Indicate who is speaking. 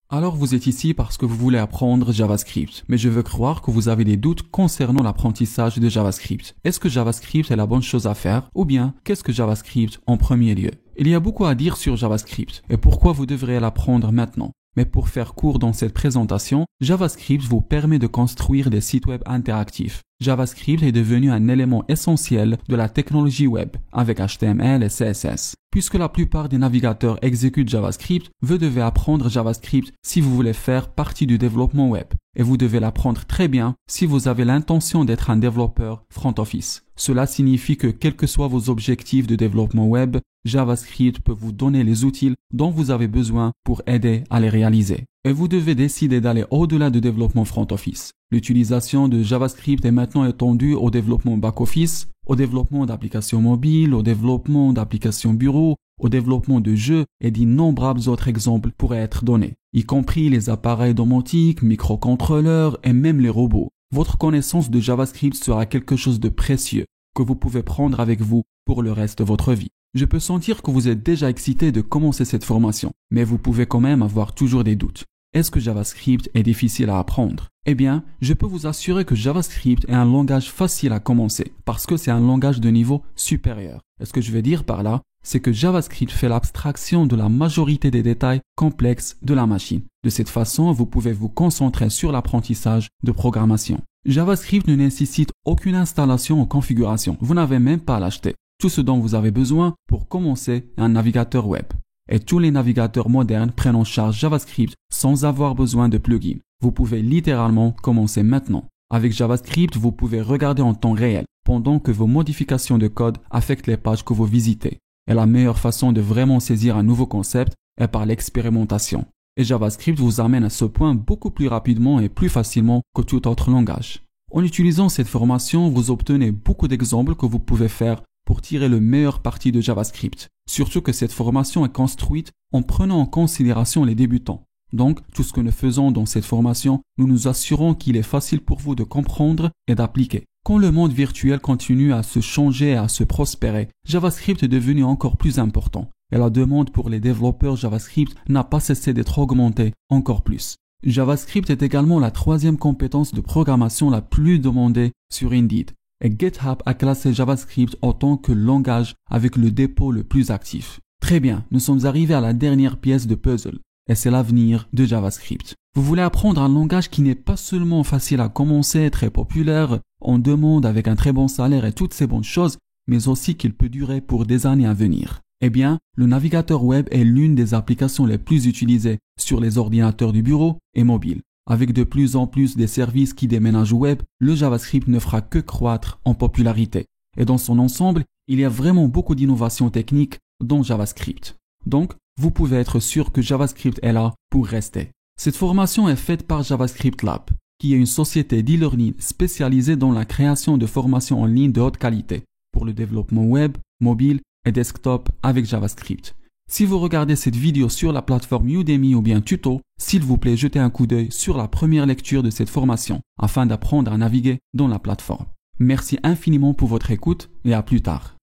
Speaker 1: Alors vous êtes ici parce que vous voulez apprendre JavaScript, mais je veux croire que vous avez des doutes concernant l'apprentissage de JavaScript. Est-ce que JavaScript est la bonne chose à faire ou bien qu'est-ce que JavaScript en premier lieu? Il y a beaucoup à dire sur JavaScript et pourquoi vous devriez l'apprendre maintenant. Mais pour faire court dans cette présentation, JavaScript vous permet de construire des sites web interactifs. JavaScript est devenu un élément essentiel de la technologie web avec HTML et CSS. Puisque la plupart des navigateurs exécutent JavaScript, vous devez apprendre JavaScript si vous voulez faire partie du développement web. Et vous devez l'apprendre très bien si vous avez l'intention d'être un développeur front office. Cela signifie que quels que soient vos objectifs de développement web, JavaScript peut vous donner les outils dont vous avez besoin pour aider à les réaliser. Et vous devez décider d'aller au-delà du développement front office. L'utilisation de JavaScript est maintenant étendue au développement back-office, au développement d'applications mobiles, au développement d'applications bureau, au développement de jeux et d'innombrables autres exemples pourraient être donnés, y compris les appareils domotiques, microcontrôleurs et même les robots. Votre connaissance de JavaScript sera quelque chose de précieux que vous pouvez prendre avec vous pour le reste de votre vie. Je peux sentir que vous êtes déjà excité de commencer cette formation, mais vous pouvez quand même avoir toujours des doutes. Est-ce que JavaScript est difficile à apprendre? Eh bien, je peux vous assurer que JavaScript est un langage facile à commencer parce que c'est un langage de niveau supérieur. Et ce que je veux dire par là, c'est que JavaScript fait l'abstraction de la majorité des détails complexes de la machine. De cette façon, vous pouvez vous concentrer sur l'apprentissage de programmation. JavaScript ne nécessite aucune installation ou configuration. Vous n'avez même pas à l'acheter. Tout ce dont vous avez besoin pour commencer est un navigateur web. Et tous les navigateurs modernes prennent en charge JavaScript sans avoir besoin de plugins. Vous pouvez littéralement commencer maintenant. Avec JavaScript, vous pouvez regarder en temps réel pendant que vos modifications de code affectent les pages que vous visitez. Et la meilleure façon de vraiment saisir un nouveau concept est par l'expérimentation. Et JavaScript vous amène à ce point beaucoup plus rapidement et plus facilement que tout autre langage. En utilisant cette formation, vous obtenez beaucoup d'exemples que vous pouvez faire pour tirer le meilleur parti de JavaScript. Surtout que cette formation est construite en prenant en considération les débutants. Donc, tout ce que nous faisons dans cette formation, nous nous assurons qu'il est facile pour vous de comprendre et d'appliquer. Quand le monde virtuel continue à se changer et à se prospérer, JavaScript est devenu encore plus important. Et la demande pour les développeurs JavaScript n'a pas cessé d'être augmentée encore plus. JavaScript est également la troisième compétence de programmation la plus demandée sur Indeed. Et GitHub a classé JavaScript en tant que langage avec le dépôt le plus actif. Très bien, nous sommes arrivés à la dernière pièce de puzzle. Et c'est l'avenir de JavaScript. Vous voulez apprendre un langage qui n'est pas seulement facile à commencer, très populaire, en demande avec un très bon salaire et toutes ces bonnes choses, mais aussi qu'il peut durer pour des années à venir. Eh bien, le navigateur web est l'une des applications les plus utilisées sur les ordinateurs du bureau et mobile. Avec de plus en plus des services qui déménagent au web, le JavaScript ne fera que croître en popularité. Et dans son ensemble, il y a vraiment beaucoup d'innovations techniques dans JavaScript. Donc, vous pouvez être sûr que JavaScript est là pour rester. Cette formation est faite par JavaScript Lab, qui est une société d'e-learning spécialisée dans la création de formations en ligne de haute qualité pour le développement web, mobile et desktop avec JavaScript. Si vous regardez cette vidéo sur la plateforme Udemy ou bien Tuto, s'il vous plaît, jetez un coup d'œil sur la première lecture de cette formation afin d'apprendre à naviguer dans la plateforme. Merci infiniment pour votre écoute et à plus tard.